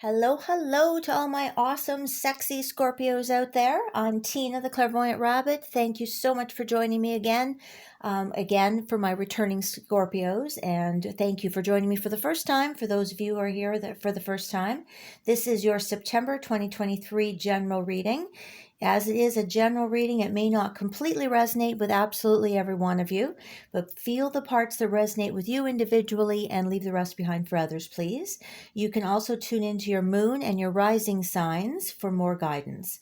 Hello, hello to all my awesome, sexy Scorpios out there. I'm Tina, the Clairvoyant Rabbit. Thank you so much for joining me again for my returning Scorpios, and thank you for joining me for the first time. For those of you who are here for the first time, this is your September 2023 general reading. As it is a general reading, it may not completely resonate with absolutely every one of you, but feel the parts that resonate with you individually and leave the rest behind for others, please. You can also tune into your moon and your rising signs for more guidance.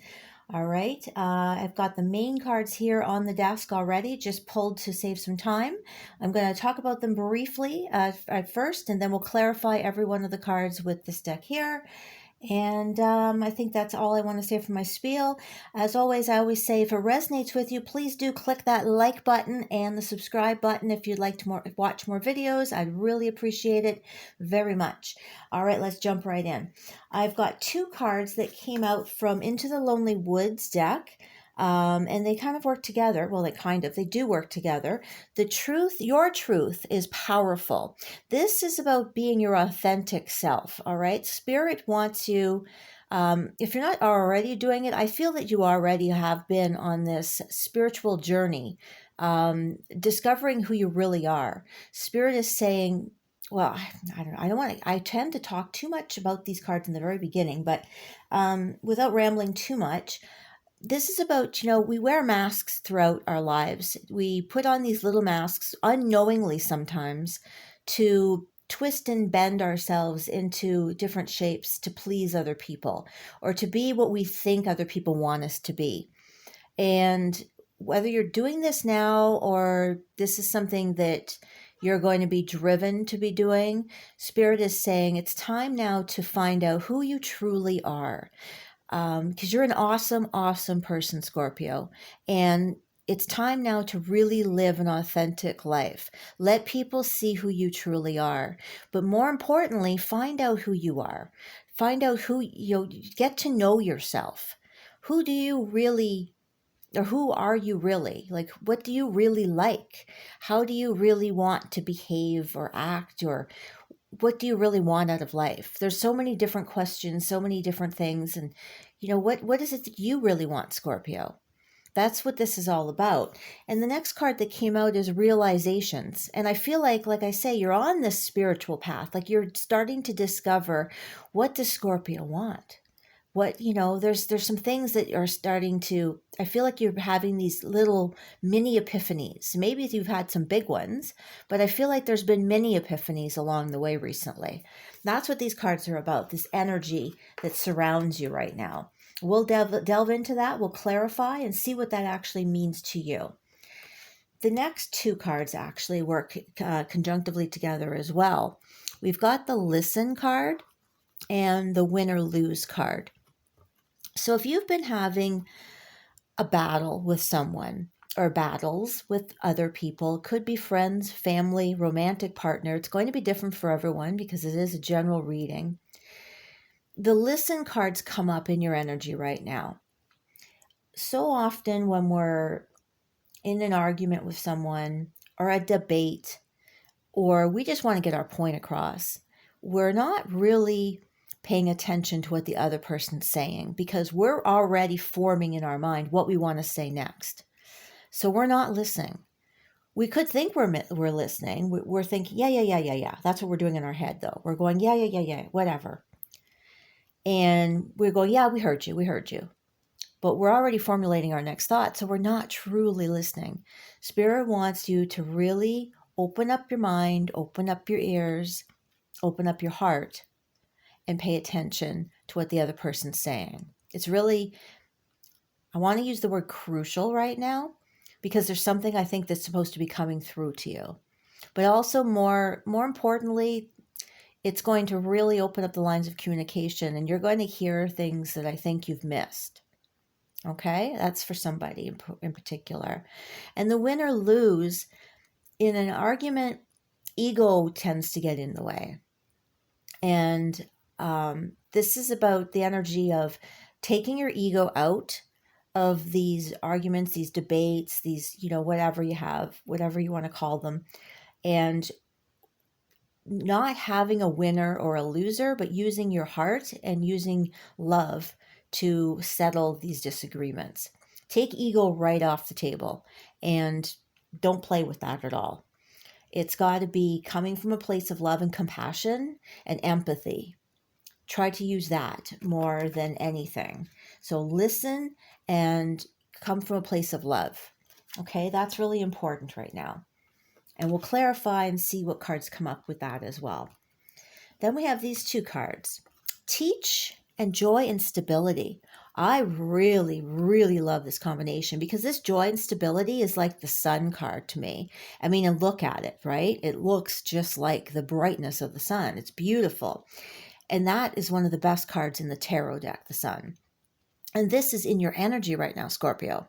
All right, I've got the main cards here on the desk already, just pulled to save some time. I'm going to talk about them briefly at first, and then we'll clarify every one of the cards with this deck here. And I think that's all I want to say for my spiel. As always, I always say if it resonates with you, please do click that like button and the subscribe button if you'd like to watch more videos. I'd really appreciate it very much. All right, let's jump right in. I've got two cards that came out from Into the Lonely Woods deck. And they kind of work together. Well, they do work together. Your truth is powerful. This is about being your authentic self, all right? Spirit wants you, if you're not already doing it, I feel that you already have been on this spiritual journey, discovering who you really are. Spirit is saying, well, I don't know. I tend to talk too much about these cards in the very beginning, but without rambling too much, this is about, we wear masks throughout our lives. We put on these little masks unknowingly sometimes to twist and bend ourselves into different shapes to please other people or to be what we think other people want us to be. And whether you're doing this now or this is something that you're going to be driven to be doing, Spirit is saying it's time now to find out who you truly are. Because you're an awesome, awesome person, Scorpio. And it's time now to really live an authentic life. Let people see who you truly are. But more importantly, find out who you are. Find out get to know yourself. Who do you really, or who are you really? Like, what do you really like? How do you really want to behave or act, or what do you really want out of life? There's so many different questions, so many different things. And, what is it that you really want, Scorpio? That's what this is all about. And the next card that came out is realizations. And I feel like I say, you're on this spiritual path. Like you're starting to discover, what does Scorpio want? There's some things that are starting to, I feel like you're having these little mini epiphanies. Maybe you've had some big ones, but I feel like there's been many epiphanies along the way recently. That's what these cards are about, this energy that surrounds you right now. We'll delve into that, we'll clarify and see what that actually means to you. The next two cards actually work conjunctively together as well. We've got the Listen card and the Win or Lose card. So if you've been having a battle with someone or battles with other people, could be friends, family, romantic partner, it's going to be different for everyone because it is a general reading. The Listen cards come up in your energy right now. So often when we're in an argument with someone or a debate, or we just want to get our point across, we're not really paying attention to what the other person's saying because we're already forming in our mind what we want to say next. So we're not listening. We could think we're listening. We're thinking, yeah. That's what we're doing in our head, though. We're going, yeah, whatever. And we're going, yeah, we heard you. But we're already formulating our next thought, so we're not truly listening. Spirit wants you to really open up your mind, open up your ears, open up your heart, and pay attention to what the other person's saying. It's really, I want to use the word crucial right now because there's something I think that's supposed to be coming through to you. But also more importantly, it's going to really open up the lines of communication and you're going to hear things that I think you've missed. Okay, that's for somebody in particular. And the win or lose, in an argument, ego tends to get in the way. And this is about the energy of taking your ego out of these arguments, these debates, these, whatever you have, whatever you want to call them, and not having a winner or a loser, but using your heart and using love to settle these disagreements. Take ego right off the table and don't play with that at all. It's got to be coming from a place of love and compassion and empathy. Try to use that more than anything. So listen and come from a place of love. Okay, that's really important right now. And we'll clarify and see what cards come up with that as well. Then we have these two cards, Teach and Joy and Stability. I really, really love this combination because this joy and stability is like the sun card to me. I mean, and look at it, right? It looks just like the brightness of the sun. It's beautiful. And that is one of the best cards in the tarot deck, the sun. And this is in your energy right now, Scorpio.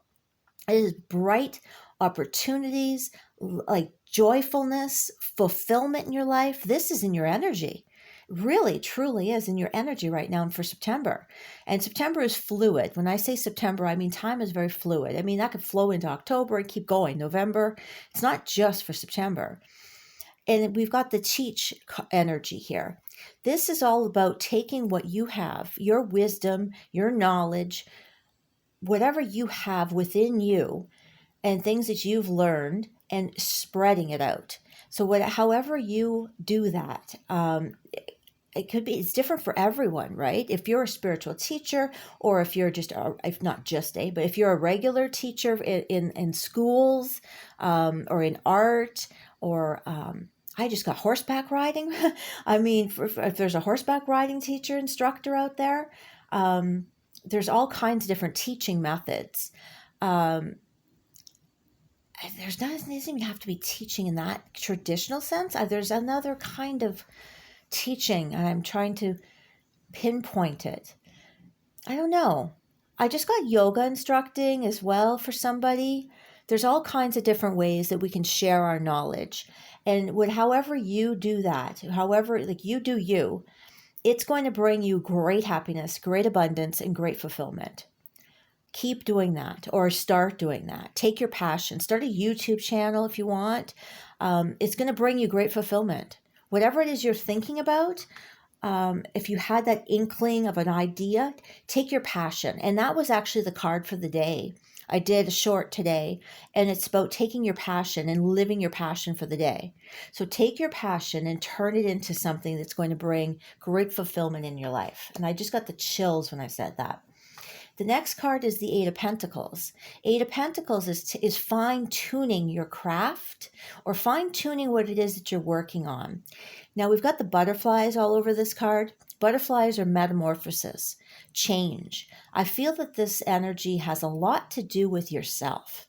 It is bright opportunities, like joyfulness, fulfillment in your life. This is in your energy. Really, truly is in your energy right now and for September. And September is fluid. When I say September, I mean time is very fluid. I mean, that could flow into October and keep going. November, it's not just for September. And we've got the teach energy here. This is all about taking what you have, your wisdom, your knowledge, whatever you have within you and things that you've learned and spreading it out. So however you do that, it could be, it's different for everyone, right? If you're a spiritual teacher, or if you're just, if not just but if you're a regular teacher in schools, or in art, or I just got horseback riding. I mean, if there's a horseback riding teacher, instructor out there, there's all kinds of different teaching methods. Doesn't even have to be teaching in that traditional sense. There's another kind of teaching, and I'm trying to pinpoint it. I don't know. I just got yoga instructing as well for somebody. There's all kinds of different ways that we can share our knowledge. And however you do that, however, like you do you, it's going to bring you great happiness, great abundance, and great fulfillment. Keep doing that, or start doing that. Take your passion. Start a YouTube channel if you want. It's going to bring you great fulfillment. Whatever it is you're thinking about, if you had that inkling of an idea, take your passion. And that was actually the card for the day. I did a short today, and it's about taking your passion and living your passion for the day. So take your passion and turn it into something that's going to bring great fulfillment in your life. And I just got the chills when I said that. The next card is the Eight of Pentacles. Eight of Pentacles is fine-tuning your craft, or fine-tuning what it is that you're working on. Now, we've got the butterflies all over this card. Butterflies are metamorphosis, change. I feel that this energy has a lot to do with yourself.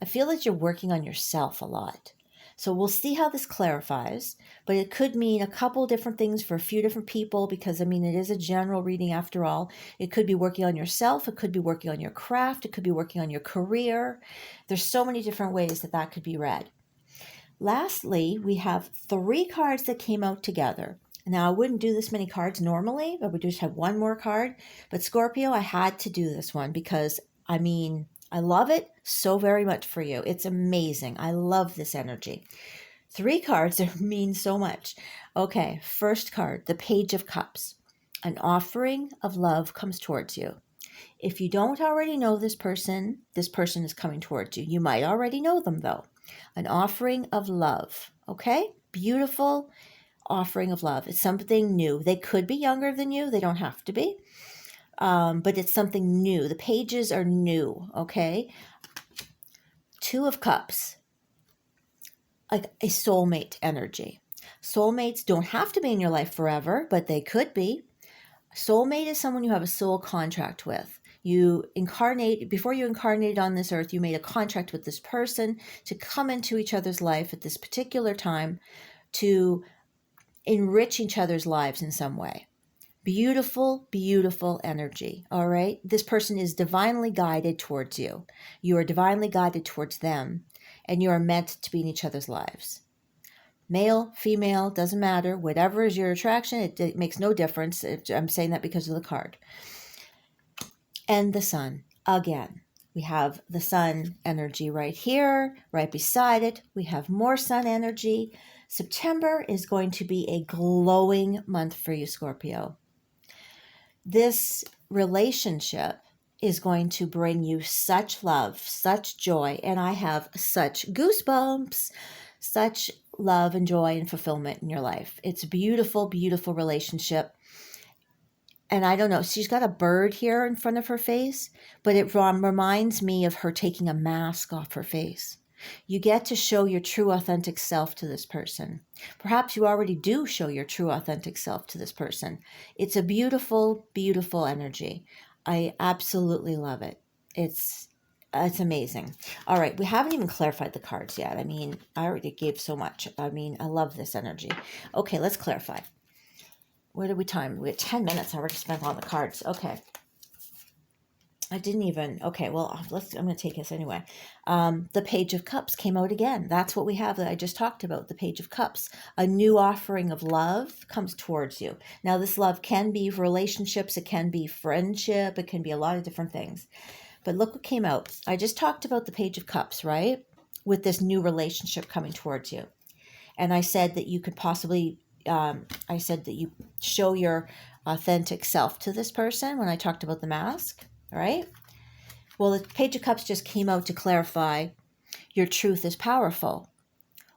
I feel that you're working on yourself a lot. So we'll see how this clarifies, but it could mean a couple different things for a few different people because, I mean, it is a general reading after all. It could be working on yourself. It could be working on your craft. It could be working on your career. There's so many different ways that could be read. Lastly, we have 3 cards that came out together. Now, I wouldn't do this many cards normally. I would just have one more card. But Scorpio, I had to do this one because, I mean, I love it so very much for you. It's amazing. I love this energy. 3 cards that mean so much. Okay, first card, the Page of Cups. An offering of love comes towards you. If you don't already know this person is coming towards you. You might already know them, though. An offering of love. Okay? Beautiful offering of love. It's something new. They could be younger than you. They don't have to be. But it's something new. The pages are new, okay? 2 of Cups, like a soulmate energy. Soulmates don't have to be in your life forever, but they could be. Soulmate is someone you have a soul contract with. Before you incarnated on this earth, you made a contract with this person to come into each other's life at this particular time to enrich each other's lives in some way. Beautiful, beautiful energy, all right? This person is divinely guided towards you. You are divinely guided towards them, and you are meant to be in each other's lives. Male, female, doesn't matter. Whatever is your attraction, it makes no difference. I'm saying that because of the card. And the sun, again. We have the sun energy right here, right beside it. We have more sun energy. September is going to be a glowing month for you, Scorpio. This relationship is going to bring you such love, such joy, and I have such goosebumps, such love and joy and fulfillment in your life. It's a beautiful, beautiful relationship. And I don't know, she's got a bird here in front of her face, but it reminds me of her taking a mask off her face. You get to show your true, authentic self to this person. Perhaps you already do show your true, authentic self to this person. It's a beautiful, beautiful energy. I absolutely love it. It's amazing. All right, we haven't even clarified the cards yet. I mean, I already gave so much. I mean, I love this energy. Okay, let's clarify. What did we time? We had 10 minutes. I already spent on the cards. Okay. I didn't even, okay, well, I'm going to take this anyway. The Page of Cups came out again. That's what we have that I just talked about, the Page of Cups. A new offering of love comes towards you. Now, this love can be relationships. It can be friendship. It can be a lot of different things. But look what came out. I just talked about the Page of Cups, right? With this new relationship coming towards you. And I said that you could possibly, I said that you show your authentic self to this person when I talked about the mask. All right. Well, the Page of Cups just came out to clarify your truth is powerful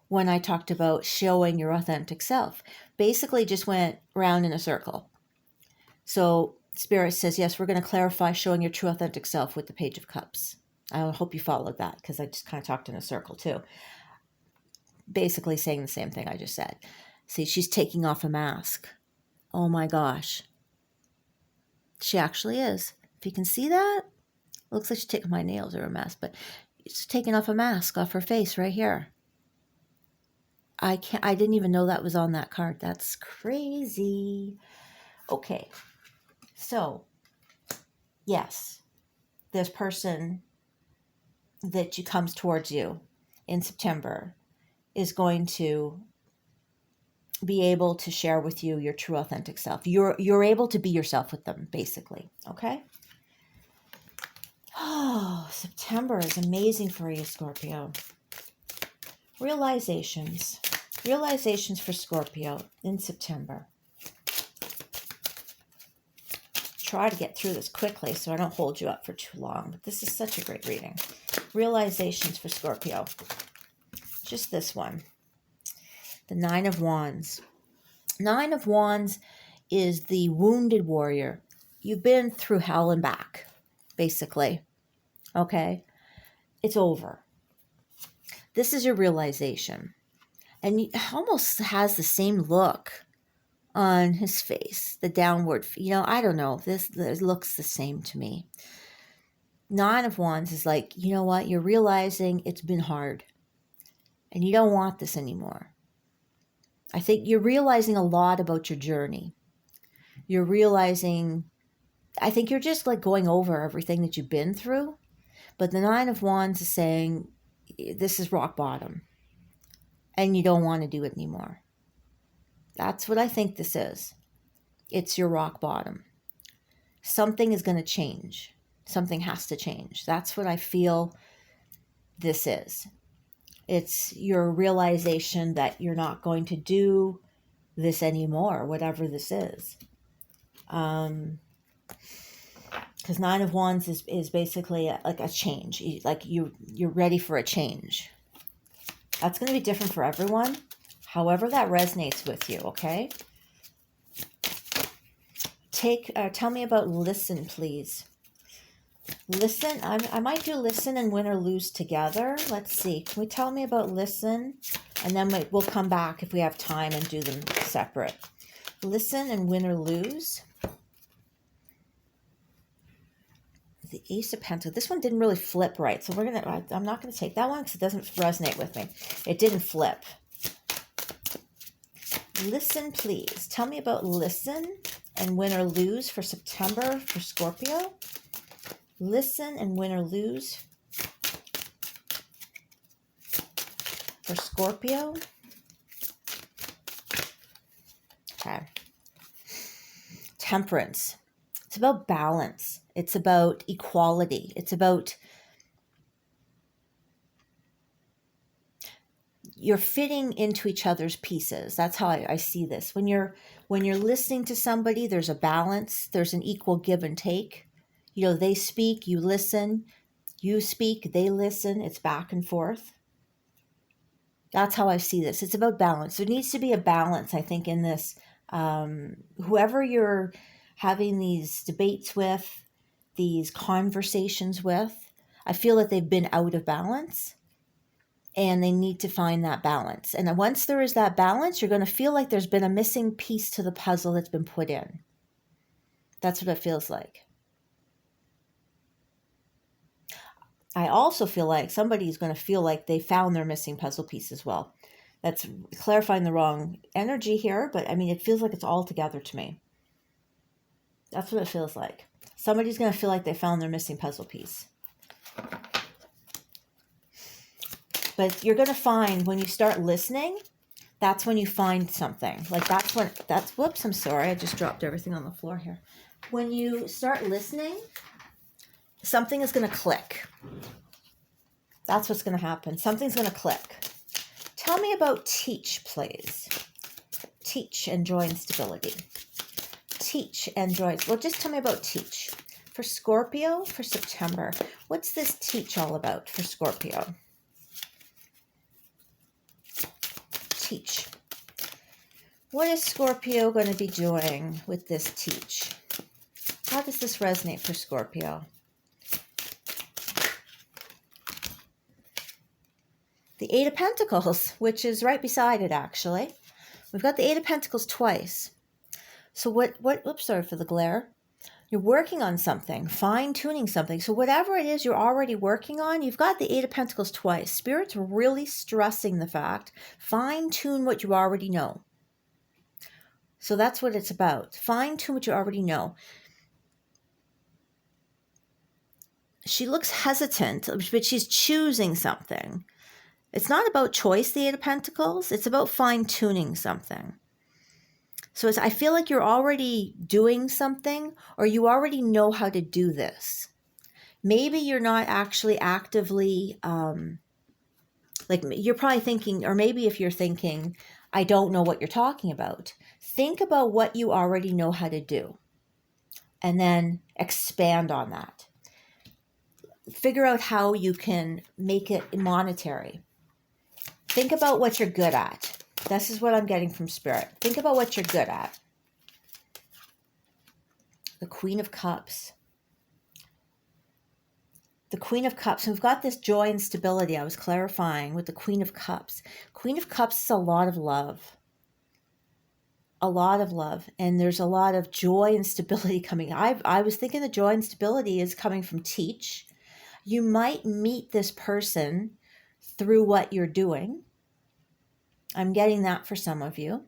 when I talked about showing your authentic self. Basically just went round in a circle. So Spirit says, yes, we're going to clarify showing your true authentic self with the Page of Cups. I hope you followed that because I just kind of talked in a circle too. Basically saying the same thing I just said. See, she's taking off a mask. Oh my gosh. She actually is. If you can see that, looks like she's taking, my nails are a mess, but she's taking off a mask off her face right here. I didn't even know that was on that card. That's crazy. Okay. So, yes, this person that comes towards you in September is going to be able to share with you your true authentic self. You're able to be yourself with them, basically. Okay? Oh, September is amazing for you, Scorpio. Realizations. Realizations for Scorpio in September. Try to get through this quickly so I don't hold you up for too long. But this is such a great reading. Realizations for Scorpio. Just this one. The Nine of Wands. Nine of Wands is the wounded warrior. You've been through hell and back, basically. Okay? It's over. This is your realization. And he almost has the same look on his face, the downward, I don't know. This looks the same to me. Nine of Wands is like, you know what? You're realizing it's been hard and you don't want this anymore. I think you're realizing a lot about your journey. You're realizing, I think you're just like going over everything that you've been through. But the Nine of Wands is saying, this is rock bottom. And you don't want to do it anymore. That's what I think this is. It's your rock bottom. Something is going to change. Something has to change. That's what I feel this is. It's your realization that you're not going to do this anymore, whatever this is. Because Nine of Wands is basically like a change. Like you're ready for a change. That's going to be different for everyone. However that resonates with you, okay? Tell me about listen, please. Listen, I might do listen and win or lose together. Let's see. Can we tell me about listen? And then we'll come back if we have time and do them separate. Listen and win or lose. The Ace of Pentacles. This one didn't really flip right. So I'm not going to take that one because it doesn't resonate with me. It didn't flip. Listen, please. Tell me about listen and win or lose for September for Scorpio. Listen and win or lose for Scorpio. Okay. Temperance. It's about balance. It's about equality. It's about you're fitting into each other's pieces. That's how I see this. When you're listening to somebody, there's a balance. There's an equal give and take. You know, they speak, you listen. You speak, they listen. It's back and forth. That's how I see this. It's about balance. There needs to be a balance, I think, in this. Whoever you're having these debates with, these conversations with, I feel that they've been out of balance and they need to find that balance. And once there is that balance, you're going to feel like there's been a missing piece to the puzzle that's been put in. That's what it feels like. I also feel like somebody's going to feel like they found their missing puzzle piece as well. That's clarifying the wrong energy here, but I mean, it feels like it's all together to me. That's what it feels like. Somebody's going to feel like they found their missing puzzle piece. But you're going to find when you start listening, that's when you find something. Like whoops, I'm sorry. I just dropped everything on the floor here. When you start listening, something is going to click. That's what's going to happen. Something's going to click. Tell me about teach, please. Teach and joy and stability. Teach and joy. Well, just tell me about teach. For Scorpio, for September. What's this teach all about for Scorpio? Teach. What is Scorpio going to be doing with this teach? How does this resonate for Scorpio? The Eight of Pentacles, which is right beside it, actually. We've got the Eight of Pentacles twice. So oops, sorry for the glare. You're working on something, fine-tuning something. So whatever it is you're already working on, you've got the Eight of Pentacles twice. Spirit's really stressing the fact, fine-tune what you already know. So that's what it's about. Fine-tune what you already know. She looks hesitant, but she's choosing something. It's not about choice, the Eight of Pentacles. It's about fine-tuning something. So I feel like you're already doing something, or you already know how to do this. Maybe you're not actually actively, like you're probably thinking, or maybe if you're thinking, I don't know what you're talking about. Think about what you already know how to do, and then expand on that. Figure out how you can make it monetary. Think about what you're good at. This is what I'm getting from Spirit. Think about what you're good at. The Queen of Cups. The Queen of Cups. And we've got this joy and stability. I was clarifying with the Queen of Cups. Queen of Cups is a lot of love. A lot of love. And there's a lot of joy and stability coming. I was thinking the joy and stability is coming from teach. You might meet this person through what you're doing. I'm getting that for some of you.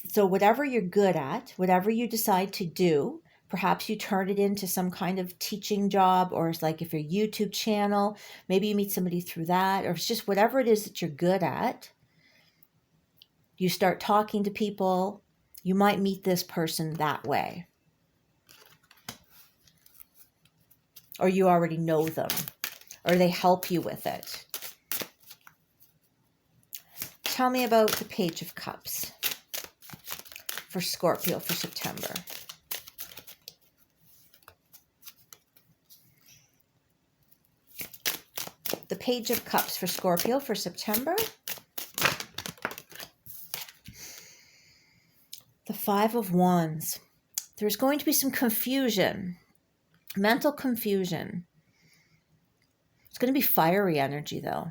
So whatever you're good at, whatever you decide to do, perhaps you turn it into some kind of teaching job, or it's like if your YouTube channel, maybe you meet somebody through that, or it's just whatever it is that you're good at. You start talking to people, you might meet this person that way. Or you already know them, or they help you with it. Tell me about the Page of Cups for Scorpio for September. The Page of Cups for Scorpio for September. The Five of Wands. There's going to be some confusion, mental confusion. It's going to be fiery energy, though.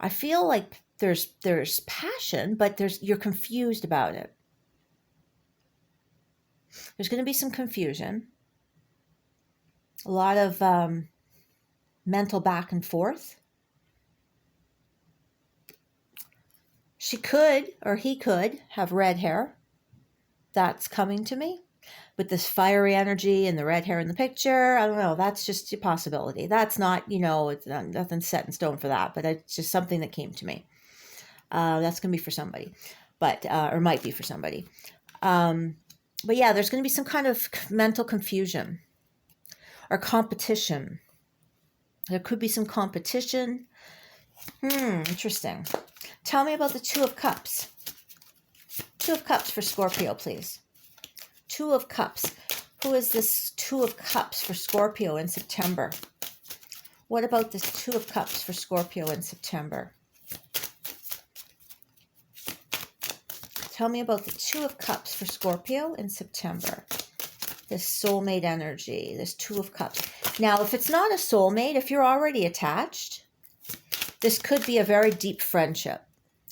I feel like there's passion, but you're confused about it. There's going to be some confusion. A lot of mental back and forth. She could, or he could, have red hair. That's coming to me. With this fiery energy and the red hair in the picture, I don't know. That's just a possibility. That's not, it's nothing set in stone for that, but it's just something that came to me. That's going to be for somebody, or might be for somebody. But yeah, there's going to be some kind of mental confusion or competition. There could be some competition. Interesting. Tell me about the Two of Cups. Two of Cups for Scorpio, please. Two of Cups. Who is this Two of Cups for Scorpio in September? What about this Two of Cups for Scorpio in September? Tell me about the Two of Cups for Scorpio in September. This soulmate energy, this Two of Cups. Now, if it's not a soulmate, if you're already attached, this could be a very deep friendship.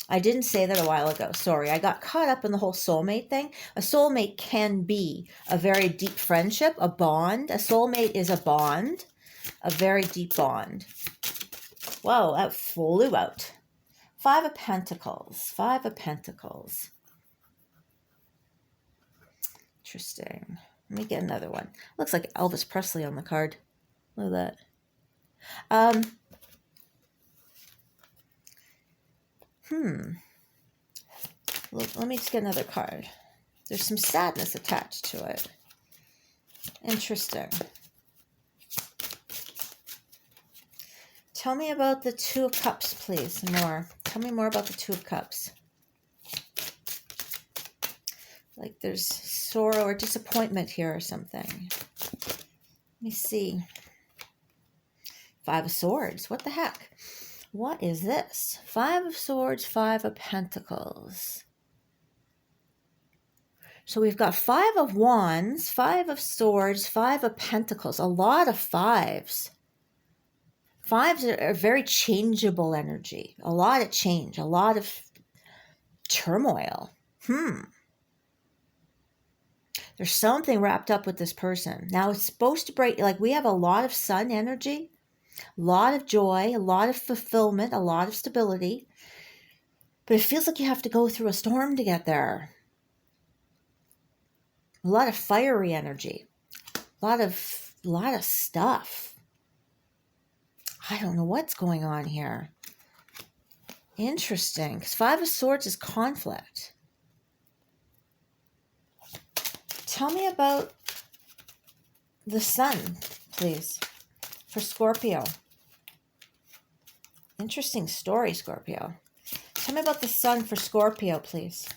I didn't say that a while ago. Sorry, I got caught up in the whole soulmate thing. A soulmate can be a very deep friendship, a bond. A soulmate is a bond, a very deep bond. Whoa, that flew out. Five of Pentacles. Five of Pentacles. Interesting. Let me get another one. Looks like Elvis Presley on the card. Look at that. Let me just get another card. There's some sadness attached to it. Interesting. Tell me about the Two of Cups, please. More. Tell me more about the Two of Cups. Like there's sorrow or disappointment here or something. Let me see. Five of Swords. What the heck? What is this? Five of Swords, Five of Pentacles. So we've got Five of Wands, Five of Swords, Five of Pentacles. A lot of fives. Fives are very changeable energy. A lot of change. A lot of turmoil. There's something wrapped up with this person. Now it's supposed to break, like we have a lot of sun energy, a lot of joy, a lot of fulfillment, a lot of stability. But it feels like you have to go through a storm to get there. A lot of fiery energy. A lot of stuff. I don't know what's going on here. Interesting. Because Five of Swords is conflict. Tell me about the Sun, please, for Scorpio. Interesting story, Scorpio. Tell me about the Sun for Scorpio, please.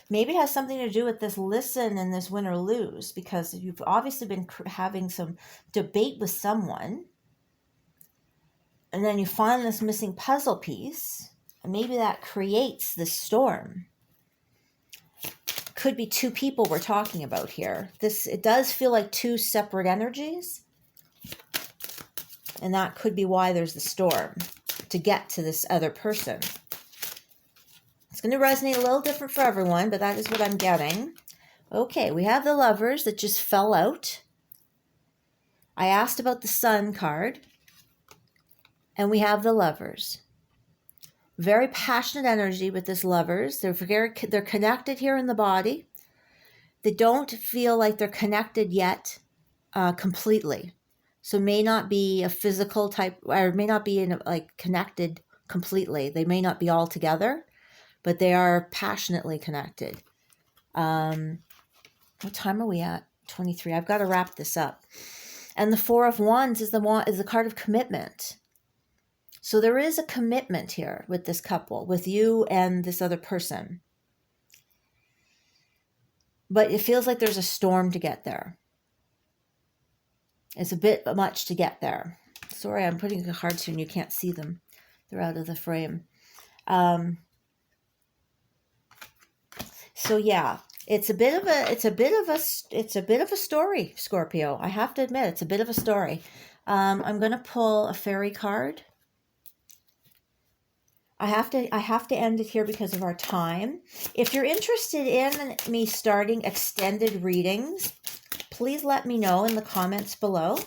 Maybe it has something to do with this listen and this win or lose, because you've obviously been having some debate with someone, and then you find this missing puzzle piece, and maybe that creates this storm. Could be two people we're talking about here. It does feel like two separate energies, and that could be why there's the storm, to get to this other person. It's going to resonate a little different for everyone, but that is what I'm getting. Okay, we have the Lovers that just fell out. I asked about the Sun card, and we have the Lovers. Very passionate energy with this Lovers. They're connected here in the body. They don't feel like they're connected yet completely. So may not be a physical type, or may not be connected completely. They may not be all together, but they are passionately connected. What time are we at? 23. I've got to wrap this up. And the Four of Wands is the card of commitment. So there is a commitment here with this couple, with you and this other person. But it feels like there's a storm to get there. It's a bit much to get there. Sorry, I'm putting the cards here and you can't see them. They're out of the frame. So yeah, it's a bit of a story, Scorpio. I have to admit, it's a bit of a story. I'm going to pull a fairy card. I have to end it here because of our time. If you're interested in me starting extended readings, please let me know in the comments below.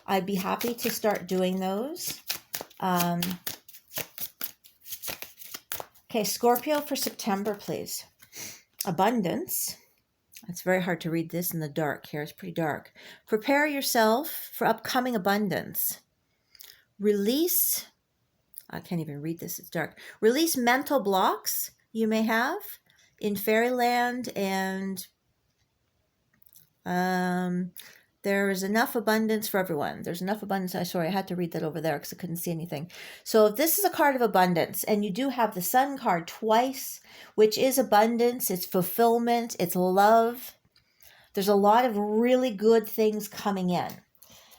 I'd be happy to start doing those. Okay, Scorpio for September, please. Abundance. It's very hard to read this in the dark here. It's pretty dark. Prepare yourself for upcoming abundance. Release. I can't even read this. It's dark. Release mental blocks you may have in fairyland and There is enough abundance for everyone. There's enough abundance. Sorry, I had to read that over there because I couldn't see anything. So if this is a card of abundance, and you do have the Sun card twice, which is abundance, it's fulfillment, it's love. There's a lot of really good things coming in.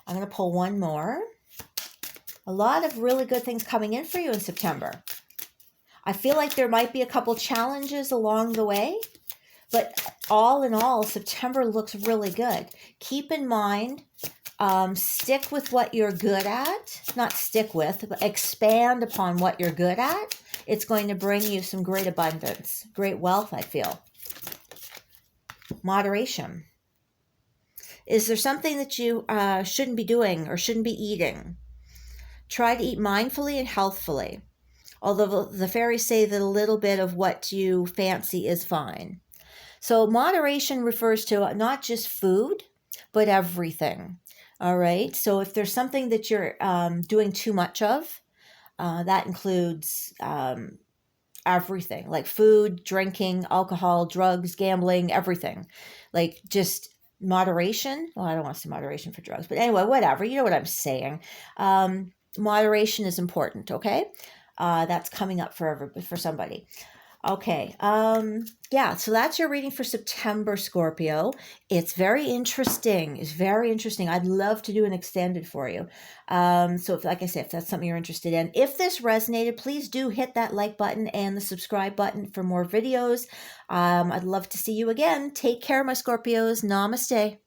I'm going to pull one more. A lot of really good things coming in for you in September. I feel like there might be a couple challenges along the way, but all in all, September looks really good. Keep in mind, stick with what you're good at. Not stick with, but expand upon what you're good at. It's going to bring you some great abundance, great wealth, I feel. Moderation. Is there something that you shouldn't be doing or shouldn't be eating? Try to eat mindfully and healthfully. Although the fairies say that a little bit of what you fancy is fine. So moderation refers to not just food, but everything. All right. So if there's something that you're doing too much of, that includes everything, like food, drinking, alcohol, drugs, gambling, everything. Like just moderation. Well, I don't want to say moderation for drugs, but anyway, whatever. You know what I'm saying. Moderation is important. Okay. That's coming up for somebody. Okay. Yeah, so that's your reading for September, Scorpio. It's very interesting. It's very interesting. I'd love to do an extended for you. So if, like I said, if that's something you're interested in, if this resonated, please do hit that like button and the subscribe button for more videos. I'd love to see you again. Take care, my Scorpios. Namaste.